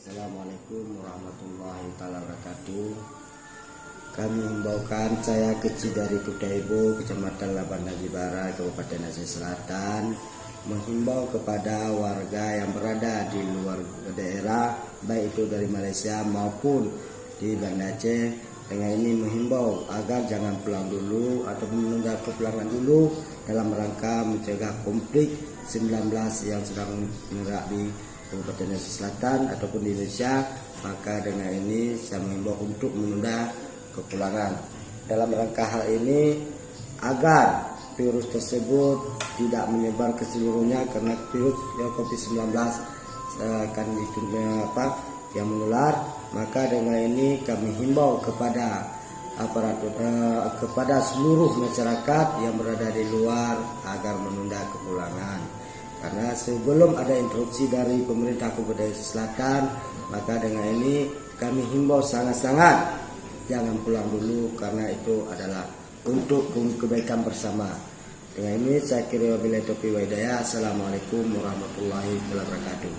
Assalamualaikum warahmatullahi wabarakatuh. Kami himbaukan, saya kecil dari Kutaibo, Kecamatan Laban Haji Barat, Kabupaten Aceh Selatan, menghimbau kepada warga yang berada di luar daerah, baik itu dari Malaysia maupun di Banda Aceh, dengan ini menghimbau agar jangan pulang dulu ataupun menunda kepulangan dulu dalam rangka mencegah konflik 19 yang sedang menyerang di Kabupaten Aceh Selatan ataupun di Indonesia. Maka dengan ini saya menghimbau untuk menunda kepulangan dalam rangka hal ini agar virus tersebut tidak menyebar ke seluruhnya, karena virus COVID-19 akan yang menular. Maka dengan ini kami himbau kepada kepada seluruh masyarakat yang berada di luar agar menunda kepulangan. Karena sebelum ada instruksi dari pemerintah Kabupaten Selatan, maka dengan ini kami himbau sangat-sangat jangan pulang dulu, karena itu adalah untuk kebaikan bersama. Dengan ini saya kira wabillahi taufiq wa hidayah. Assalamualaikum warahmatullahi wabarakatuh.